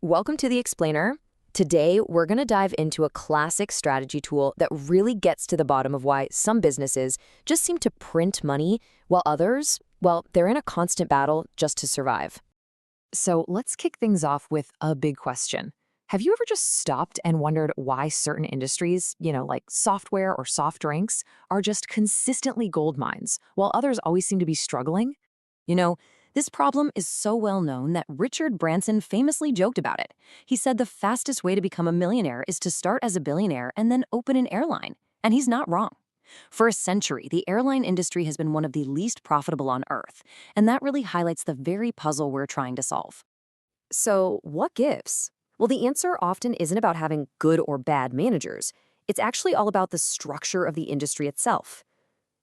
Welcome to the Explainer. Today, we're going to dive into a classic strategy tool that really gets to the bottom of why some businesses just seem to print money, while others, well, they're in a constant battle just to survive. So let's kick things off with a big question. Have you ever just stopped and wondered why certain industries, like software or soft drinks, are just consistently gold mines, while others always seem to be struggling? You know, this problem is so well known that Richard Branson famously joked about it. He said the fastest way to become a millionaire is to start as a billionaire and then open an airline. And he's not wrong. For a century, the airline industry has been one of the least profitable on Earth, and that really highlights the very puzzle we're trying to solve. So, what gives? Well, the answer often isn't about having good or bad managers. It's actually all about the structure of the industry itself.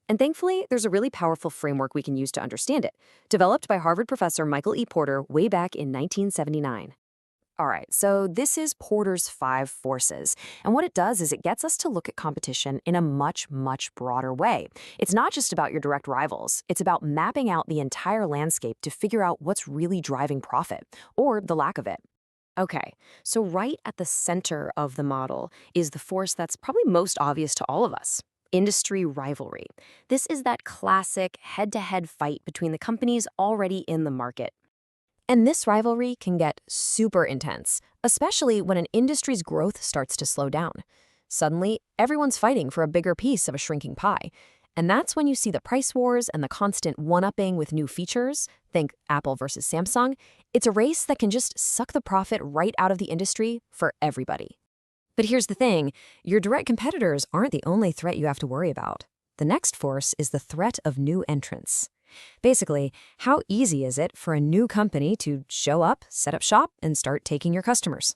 And thankfully, there's a really powerful framework we can use to understand it, developed by Harvard professor Michael E. Porter way back in 1979. All right, so this is Porter's 5 forces. And what it does is it gets us to look at competition in a much, much broader way. It's not just about your direct rivals. It's about mapping out the entire landscape to figure out what's really driving profit, or the lack of it. Okay, so right at the center of the model is the force that's probably most obvious to all of us. Industry rivalry. This is that classic head-to-head fight between the companies already in the market. And this rivalry can get super intense, especially when an industry's growth starts to slow down. Suddenly, everyone's fighting for a bigger piece of a shrinking pie. And that's when you see the price wars and the constant one-upping with new features. Think Apple versus Samsung. It's a race that can just suck the profit right out of the industry for everybody. But here's the thing, your direct competitors aren't the only threat you have to worry about. The next force is the threat of new entrants. Basically, how easy is it for a new company to show up, set up shop, and start taking your customers?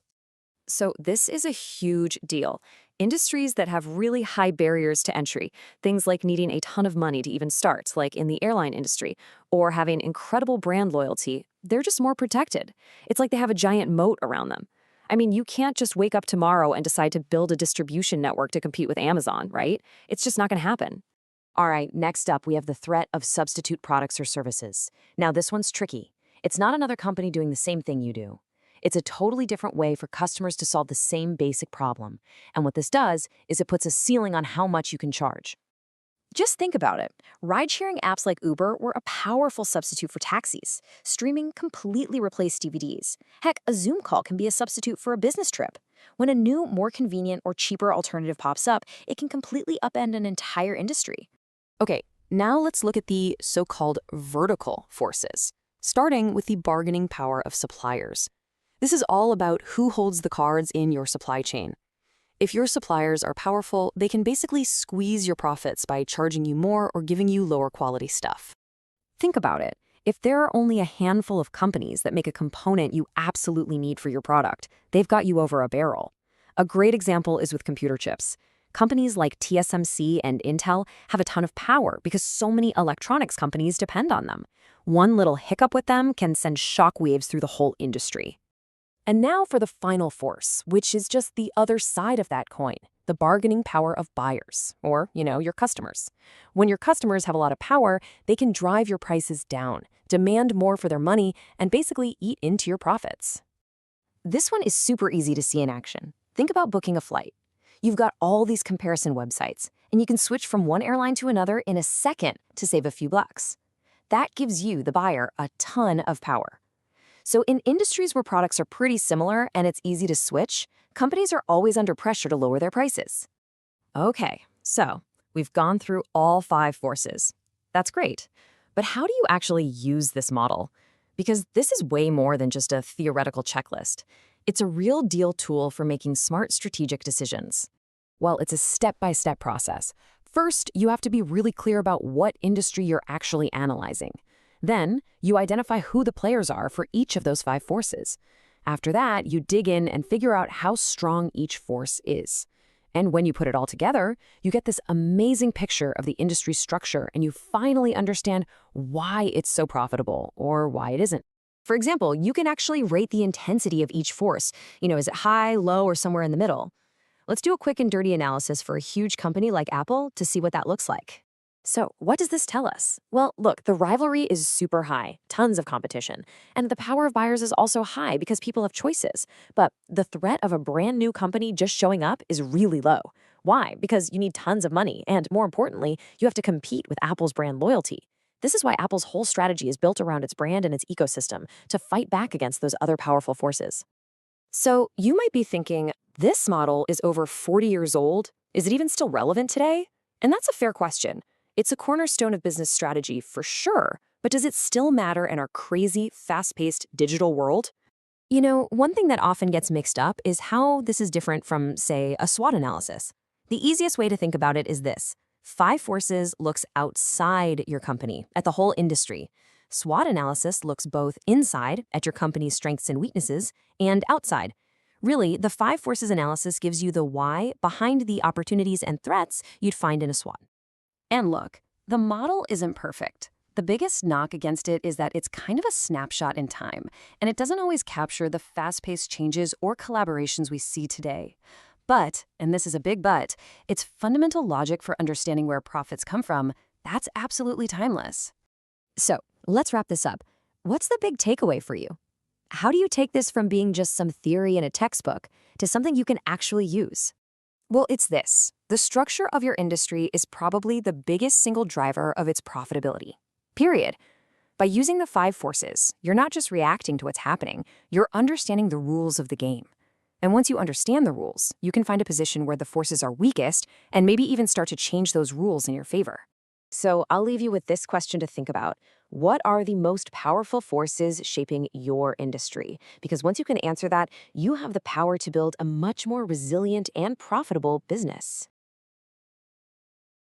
So this is a huge deal. Industries that have really high barriers to entry, things like needing a ton of money to even start, like in the airline industry, or having incredible brand loyalty, they're just more protected. It's like they have a giant moat around them. I mean, you can't just wake up tomorrow and decide to build a distribution network to compete with Amazon, right? It's just not going to happen. All right, next up, we have the threat of substitute products or services. Now, this one's tricky. It's not another company doing the same thing you do. It's a totally different way for customers to solve the same basic problem. And what this does is it puts a ceiling on how much you can charge. Just think about it. Ride-sharing apps like Uber were a powerful substitute for taxis. Streaming completely replaced DVDs. Heck, a Zoom call can be a substitute for a business trip. When a new, more convenient or cheaper alternative pops up, it can completely upend an entire industry. Okay, now let's look at the so-called vertical forces, starting with the bargaining power of suppliers. This is all about who holds the cards in your supply chain. If your suppliers are powerful, they can basically squeeze your profits by charging you more or giving you lower quality stuff. Think about it. If there are only a handful of companies that make a component you absolutely need for your product, they've got you over a barrel. A great example is with computer chips. Companies like TSMC and Intel have a ton of power because so many electronics companies depend on them. One little hiccup with them can send shockwaves through the whole industry. And now for the final force, which is just the other side of that coin, the bargaining power of buyers, or, your customers. When your customers have a lot of power, they can drive your prices down, demand more for their money, and basically eat into your profits. This one is super easy to see in action. Think about booking a flight. You've got all these comparison websites, and you can switch from one airline to another in a second to save a few bucks. That gives you, the buyer, a ton of power. So in industries where products are pretty similar and it's easy to switch, companies are always under pressure to lower their prices. Okay, so we've gone through all 5 forces. That's great. But how do you actually use this model? Because this is way more than just a theoretical checklist. It's a real deal tool for making smart strategic decisions. Well, it's a step-by-step process. First, you have to be really clear about what industry you're actually analyzing. Then, you identify who the players are for each of those 5 forces. After that, you dig in and figure out how strong each force is. And when you put it all together, you get this amazing picture of the industry structure and you finally understand why it's so profitable or why it isn't. For example, you can actually rate the intensity of each force. Is it high, low, or somewhere in the middle? Let's do a quick and dirty analysis for a huge company like Apple to see what that looks like. So, what does this tell us? Well, look, the rivalry is super high, tons of competition, and the power of buyers is also high because people have choices. But the threat of a brand new company just showing up is really low. Why? Because you need tons of money, and more importantly, you have to compete with Apple's brand loyalty. This is why Apple's whole strategy is built around its brand and its ecosystem to fight back against those other powerful forces. So, you might be thinking, this model is over 40 years old. Is it even still relevant today? And that's a fair question. It's a cornerstone of business strategy for sure, but does it still matter in our crazy, fast-paced digital world? One thing that often gets mixed up is how this is different from, say, a SWOT analysis. The easiest way to think about it is this. Five Forces looks outside your company, at the whole industry. SWOT analysis looks both inside, at your company's strengths and weaknesses, and outside. Really, the Five Forces analysis gives you the why behind the opportunities and threats you'd find in a SWOT. And look, the model isn't perfect. The biggest knock against it is that it's kind of a snapshot in time, and it doesn't always capture the fast-paced changes or collaborations we see today. But, and this is a big but, its fundamental logic for understanding where profits come from, that's absolutely timeless. So, let's wrap this up. What's the big takeaway for you? How do you take this from being just some theory in a textbook to something you can actually use? Well, it's this. The structure of your industry is probably the biggest single driver of its profitability. Period. By using the Five Forces, you're not just reacting to what's happening, you're understanding the rules of the game. And once you understand the rules, you can find a position where the forces are weakest and maybe even start to change those rules in your favor. So I'll leave you with this question to think about. What are the most powerful forces shaping your industry? Because once you can answer that, you have the power to build a much more resilient and profitable business.